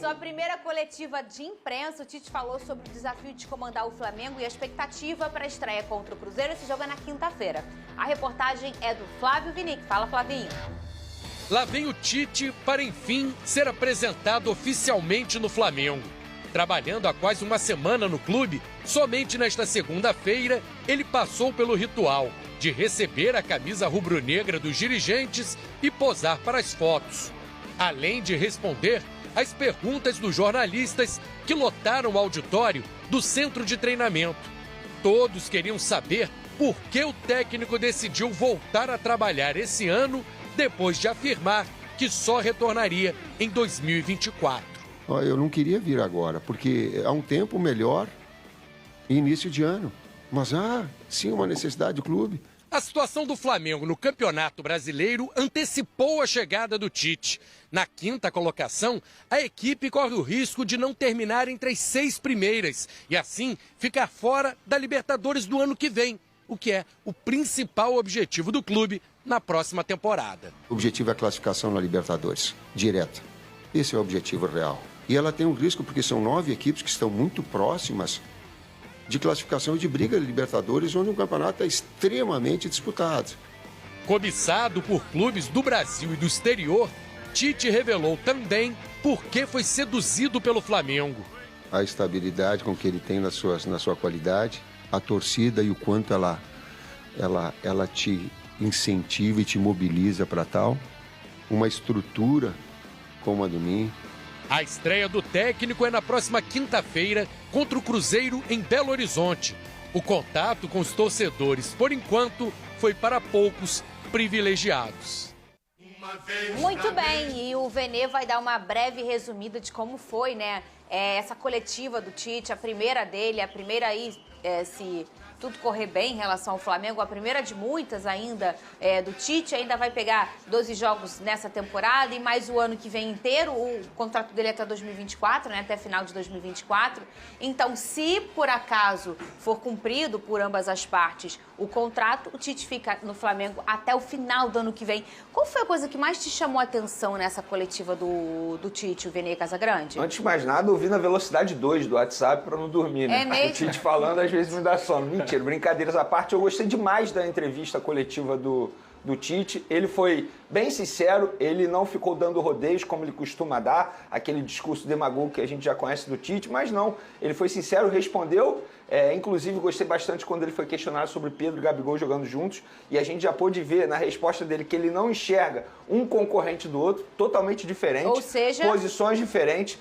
sua primeira coletiva de imprensa, o Tite falou sobre o desafio de comandar o Flamengo e a expectativa para a estreia contra o Cruzeiro. Esse jogo é na quinta-feira. A reportagem é do Flávio Vinick. Fala, Flavinho. Lá vem o Tite para, enfim, ser apresentado oficialmente no Flamengo. Trabalhando há quase uma semana no clube, somente nesta segunda-feira ele passou pelo ritual de receber a camisa rubro-negra dos dirigentes e posar para as fotos. Além de responder às perguntas dos jornalistas que lotaram o auditório do centro de treinamento. Todos queriam saber por que o técnico decidiu voltar a trabalhar esse ano depois de afirmar que só retornaria em 2024. Eu não queria vir agora, porque há um tempo melhor, início de ano. Mas há, sim, uma necessidade do clube. A situação do Flamengo no Campeonato Brasileiro antecipou a chegada do Tite. Na quinta colocação, a equipe corre o risco de não terminar entre as 6 primeiras e, assim, ficar fora da Libertadores do ano que vem, o que é o principal objetivo do clube na próxima temporada. O objetivo é a classificação na Libertadores, direta. Esse é o objetivo real. E ela tem um risco porque são 9 equipes que estão muito próximas de classificação e de briga de Libertadores, onde o campeonato é extremamente disputado. Cobiçado por clubes do Brasil e do exterior, Tite revelou também por que foi seduzido pelo Flamengo. A estabilidade com que ele tem na sua qualidade, a torcida e o quanto ela te incentiva e te mobiliza para tal, uma estrutura como a do Ninho. A estreia do técnico é na próxima quinta-feira contra o Cruzeiro em Belo Horizonte. O contato com os torcedores, por enquanto, foi para poucos privilegiados. Muito bem, e o Vene vai dar uma breve resumida de como foi, né? Essa coletiva do Tite, a primeira dele, a primeira aí, se tudo correr bem em relação ao Flamengo, a primeira de muitas ainda do Tite, ainda vai pegar 12 jogos nessa temporada e mais o ano que vem inteiro, o contrato dele é até 2024, né, até final de 2024. Então, se por acaso for cumprido por ambas as partes o contrato, o Tite fica no Flamengo até o final do ano que vem. Qual foi a coisa que mais te chamou a atenção nessa coletiva do Tite, o Vene Casagrande? Antes de mais nada, ouvi na velocidade 2 do WhatsApp para não dormir, né? É mesmo? O Tite falando às vezes me dá sono. Mentira. Brincadeiras à parte, eu gostei demais da entrevista coletiva do Tite. Ele foi bem sincero, ele não ficou dando rodeios como ele costuma dar, aquele discurso demagogo que a gente já conhece do Tite, mas não, ele foi sincero, respondeu. Inclusive, gostei bastante quando ele foi questionado sobre Pedro e Gabigol jogando juntos, e a gente já pôde ver na resposta dele que ele não enxerga um concorrente do outro, totalmente diferente, ou seja, posições diferentes.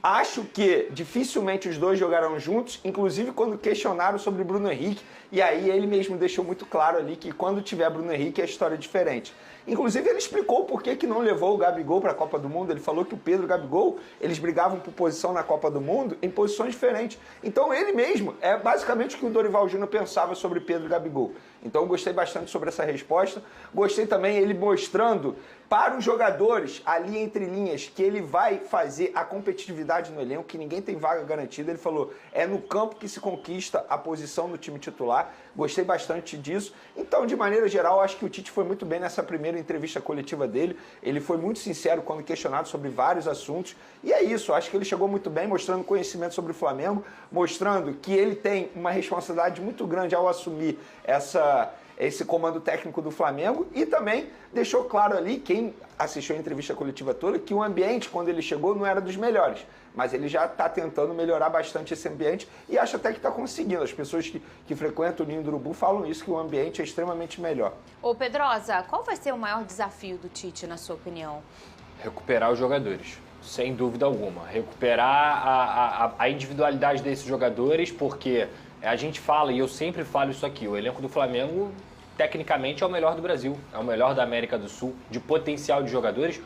Acho que dificilmente os dois jogarão juntos, inclusive quando questionaram sobre Bruno Henrique, e aí ele mesmo deixou muito claro ali que quando tiver Bruno Henrique a história é diferente. Inclusive ele explicou por que não levou o Gabigol para a Copa do Mundo, ele falou que o Pedro e o Gabigol, eles brigavam por posição na Copa do Mundo em posições diferentes. Então ele mesmo, é basicamente o que o Dorival Júnior pensava sobre Pedro e Gabigol. Então eu gostei bastante sobre essa resposta, gostei também ele mostrando para os jogadores, ali entre linhas, que ele vai fazer a competitividade no elenco, que ninguém tem vaga garantida. Ele falou, é no campo que se conquista a posição do time titular. Gostei bastante disso. Então, de maneira geral, acho que o Tite foi muito bem nessa primeira entrevista coletiva dele. Ele foi muito sincero quando questionado sobre vários assuntos. E é isso, acho que ele chegou muito bem, mostrando conhecimento sobre o Flamengo, mostrando que ele tem uma responsabilidade muito grande ao assumir esse comando técnico do Flamengo, e também deixou claro ali, quem assistiu a entrevista coletiva toda, que o ambiente, quando ele chegou, não era dos melhores, mas ele já está tentando melhorar bastante esse ambiente e acho até que está conseguindo. As pessoas que frequentam o Ninho do Urubu falam isso, que o ambiente é extremamente melhor. Ô Pedrosa, qual vai ser o maior desafio do Tite, na sua opinião? Recuperar os jogadores, sem dúvida alguma. Recuperar a individualidade desses jogadores, porque a gente fala, e eu sempre falo isso aqui, o elenco do Flamengo, tecnicamente, é o melhor do Brasil, é o melhor da América do Sul, de potencial de jogadores.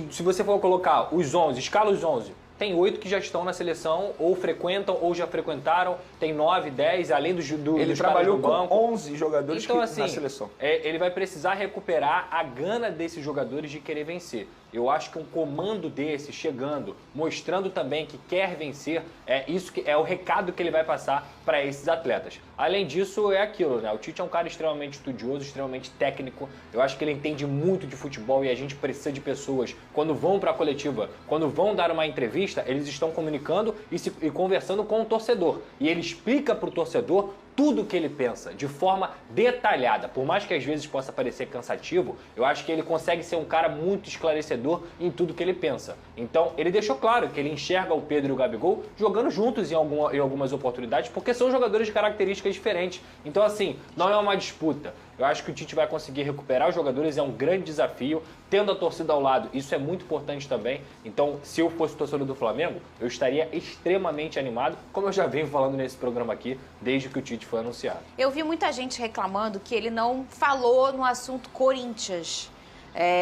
Se você for colocar os 11, escala os 11, tem 8 que já estão na seleção, ou frequentam, ou já frequentaram, tem 9, 10, além ele trabalhou com 11 jogadores então, na seleção. Ele vai precisar recuperar a gana desses jogadores de querer vencer. Eu acho que um comando desse, chegando, mostrando também que quer vencer, isso que é o recado que ele vai passar para esses atletas. Além disso, é aquilo, né? O Tite é um cara extremamente estudioso, extremamente técnico. Eu acho que ele entende muito de futebol e a gente precisa de pessoas, quando vão para a coletiva, quando vão dar uma entrevista, eles estão comunicando e conversando com o torcedor. E ele explica para o torcedor tudo o que ele pensa, de forma detalhada. Por mais que às vezes possa parecer cansativo, eu acho que ele consegue ser um cara muito esclarecedor em tudo que ele pensa. Então, ele deixou claro que ele enxerga o Pedro e o Gabigol jogando juntos em algumas oportunidades, porque são jogadores de características diferentes. Então, assim, não é uma disputa. Eu acho que o Tite vai conseguir recuperar os jogadores, é um grande desafio. Tendo a torcida ao lado, isso é muito importante também. Então, se eu fosse torcedor do Flamengo, eu estaria extremamente animado, como eu já venho falando nesse programa aqui, desde que o Tite foi anunciado. Eu vi muita gente reclamando que ele não falou no assunto Corinthians.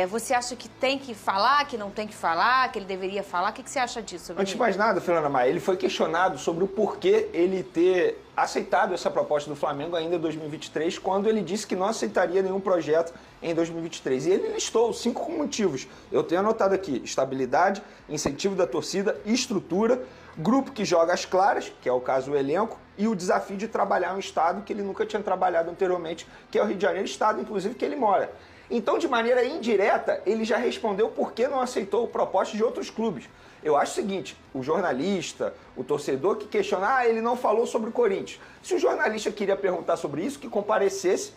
Você acha que tem que falar, que não tem que falar, que ele deveria falar? O que você acha disso, Antes de mais nada, Fernanda Maia, ele foi questionado sobre o porquê ele ter aceitado essa proposta do Flamengo ainda em 2023, quando ele disse que não aceitaria nenhum projeto em 2023. E ele listou 5 motivos. Eu tenho anotado aqui: estabilidade, incentivo da torcida, estrutura, grupo que joga às claras, que é o caso do elenco, e o desafio de trabalhar um estado que ele nunca tinha trabalhado anteriormente, que é o Rio de Janeiro, estado, inclusive, que ele mora. Então, de maneira indireta, ele já respondeu por que não aceitou proposta de outros clubes. Eu acho o seguinte: o jornalista, o torcedor que questiona, ele não falou sobre o Corinthians. Se o jornalista queria perguntar sobre isso, que comparecesse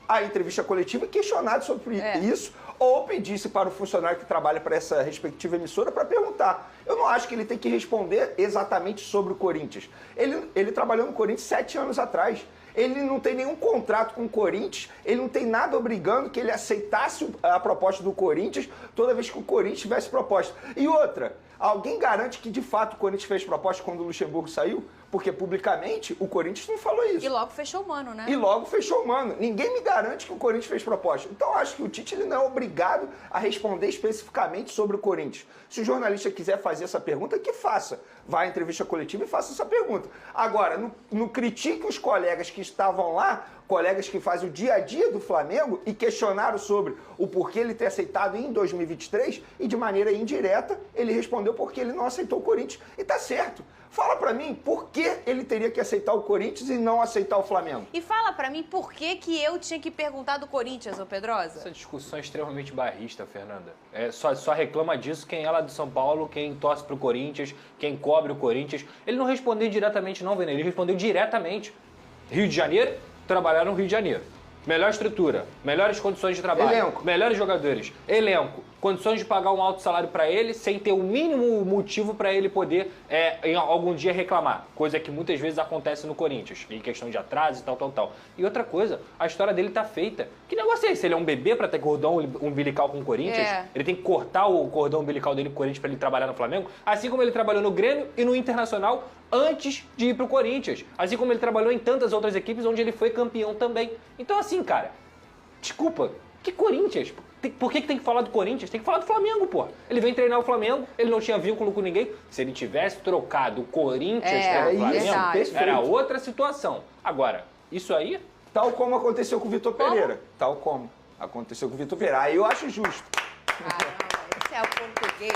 à entrevista coletiva e questionado sobre isso, ou pedisse para o funcionário que trabalha para essa respectiva emissora para perguntar. Eu não acho que ele tem que responder exatamente sobre o Corinthians. Ele trabalhou no Corinthians 7 anos atrás. Ele não tem nenhum contrato com o Corinthians, ele não tem nada obrigando que ele aceitasse a proposta do Corinthians toda vez que o Corinthians tivesse proposta. E outra, alguém garante que de fato o Corinthians fez proposta quando o Luxemburgo saiu? Porque publicamente o Corinthians não falou isso. E logo fechou o mano, né? E logo fechou o mano. Ninguém me garante que o Corinthians fez proposta. Então eu acho que o Tite ele não é obrigado a responder especificamente sobre o Corinthians. Se o jornalista quiser fazer essa pergunta, que faça. Vá à entrevista coletiva e faça essa pergunta. Agora, não critique os colegas que estavam lá, colegas que fazem o dia a dia do Flamengo e questionaram sobre o porquê ele ter aceitado em 2023 e de maneira indireta ele respondeu porque ele não aceitou o Corinthians. E tá certo. Fala pra mim por que ele teria que aceitar o Corinthians e não aceitar o Flamengo. E fala pra mim por que eu tinha que perguntar do Corinthians, ô Pedrosa? Essa discussão é extremamente barrista, Fernanda. Só reclama disso quem é lá de São Paulo, quem torce pro Corinthians, quem cobre o Corinthians. Ele não respondeu diretamente não, Vene, ele respondeu diretamente. Rio de Janeiro, trabalharam no Rio de Janeiro. Melhor estrutura, melhores condições de trabalho, elenco, melhores jogadores, elenco, condições de pagar um alto salário para ele sem ter o mínimo motivo para ele poder em algum dia reclamar, coisa que muitas vezes acontece no Corinthians, em questão de atraso e tal. E outra coisa, a história dele tá feita. Que negócio é esse? Ele é um bebê para ter cordão umbilical com o Corinthians? Ele tem que cortar o cordão umbilical dele com o Corinthians para ele trabalhar no Flamengo? Assim como ele trabalhou no Grêmio e no Internacional antes de ir pro Corinthians. Assim como ele trabalhou em tantas outras equipes onde ele foi campeão também. Então assim, cara, desculpa, que Corinthians? Por que tem que falar do Corinthians? Tem que falar do Flamengo, pô. Ele vem treinar o Flamengo, ele não tinha vínculo com ninguém. Se ele tivesse trocado o Corinthians pelo Flamengo, era outra situação. Agora, isso aí... Tal como aconteceu com o Vitor Pereira. Tal como aconteceu com o Vitor Pereira. Aí eu acho justo. Esse é o português.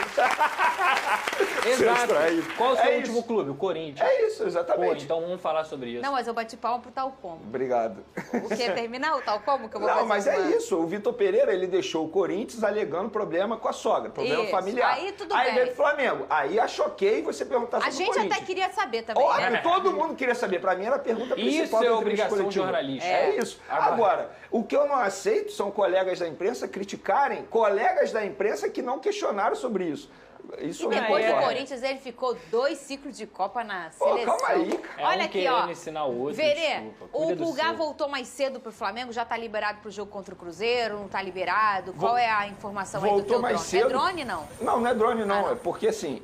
Exato. Qual o seu último clube? O Corinthians. É isso, exatamente. Pô, então vamos falar sobre isso. Não, mas eu bati palma pro tal como. Obrigado. O que? Terminar o tal como que eu vou fazer? Não, mas é isso. O Vitor Pereira, ele deixou o Corinthians alegando problema com a sogra, problema familiar. Aí tudo bem. Aí veio bem. o Flamengo. Aí achou ok você perguntar sobre o Corinthians. A gente até queria saber também, Óbvio, né? todo mundo queria saber. Pra mim era a pergunta principal. Isso é obrigação jornalista. É isso. Agora, o que eu não aceito são colegas da imprensa criticarem colegas da imprensa que não questionaram sobre isso. Isso e depois do Corinthians, ele ficou 2 ciclos de Copa na seleção. Calma aí, cara. Olha aqui, ó. Ensinar o outro, Verê, o Pulgar voltou mais cedo pro Flamengo, já tá liberado pro jogo contra o Cruzeiro, não tá liberado? Qual é a informação aí do teu drone? Cedo. É drone, não? Não é drone, não. É porque, assim,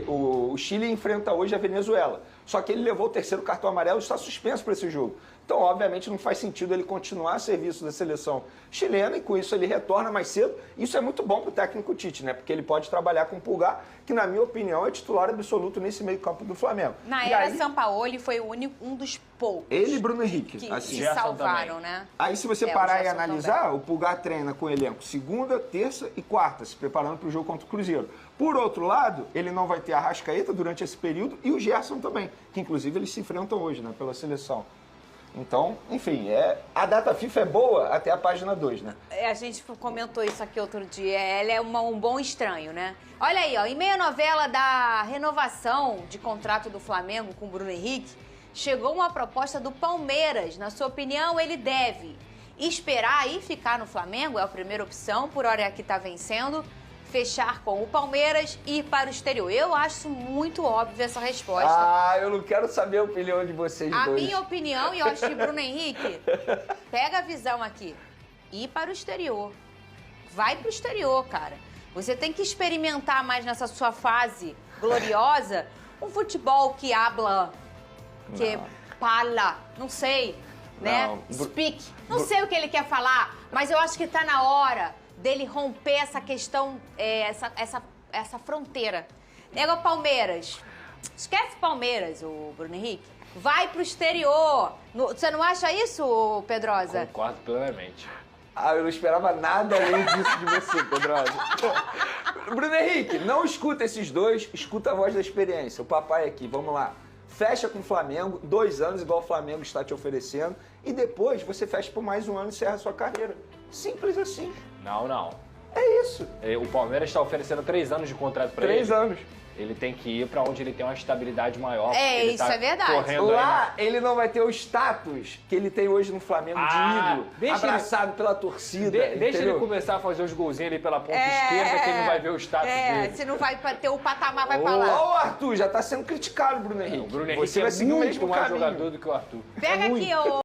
o Chile enfrenta hoje a Venezuela. Só que ele levou o 3º cartão amarelo e está suspenso para esse jogo. Então, obviamente, não faz sentido ele continuar a serviço da seleção chilena e com isso ele retorna mais cedo. Isso é muito bom para o técnico Tite, né? Porque ele pode trabalhar com o Pulgar, que na minha opinião é titular absoluto nesse meio-campo do Flamengo. Na E era aí, Sampaoli foi um dos poucos ele e Bruno Henrique, que assim. se Gerson salvaram, também. né? Aí se você É, o parar e Gerson analisar, o Pulgar treina com o elenco segunda, terça e quarta, se preparando para o jogo contra o Cruzeiro. Por outro lado, ele não vai ter a Arrascaeta durante esse período e o Gerson também, que inclusive eles se enfrentam hoje, né, pela seleção. Então, enfim, a data FIFA é boa até a página 2, né? A gente comentou isso aqui outro dia. Ela é um bom estranho, né? Olha aí, ó, em meio à novela da renovação de contrato do Flamengo com o Bruno Henrique, chegou uma proposta do Palmeiras. Na sua opinião, ele deve esperar e ficar no Flamengo? É a primeira opção, por hora é que tá vencendo. Fechar com o Palmeiras e ir para o exterior. Eu acho muito óbvio essa resposta. Ah, eu não quero saber a opinião de vocês A dois. minha opinião, e eu acho que Bruno Henrique, pega a visão aqui. Ir para o exterior. Vai para o exterior, cara. Você tem que experimentar mais nessa sua fase gloriosa um futebol que habla, que fala, não sei, né? Não. Speak. Não sei o que ele quer falar, mas eu acho que tá na hora dele romper essa questão, essa fronteira. Nega o Palmeiras. Esquece Palmeiras, o Bruno Henrique. Vai pro exterior. Você não acha isso, Pedrosa? Concordo plenamente. Ah, eu não esperava nada além disso de você, Pedrosa. Bruno Henrique, não escuta esses dois, escuta a voz da experiência. O papai aqui, vamos lá. Fecha com o Flamengo, 2 anos, igual o Flamengo está te oferecendo, e depois você fecha por mais 1 ano e encerra a sua carreira. Simples assim. Não. É isso. O Palmeiras está oferecendo 3 anos de contrato para ele. 3 anos. Ele tem que ir para onde ele tem uma estabilidade maior. É, porque ele isso tá é verdade. correndo aí Lá ele não vai ter o status que ele tem hoje no Flamengo de ídolo, deixa abraçado pela torcida. Deixa entendeu? ele começar a fazer os golzinhos ali pela ponta esquerda, que ele não vai ver o status dele. Se não vai ter o patamar, vai pra lá. Ó, o Arthur, já tá sendo criticado, Bruno Henrique. O Bruno Henrique Você é vai seguir o muito mesmo mais caminho. jogador do que o Arthur. Pega aqui, ô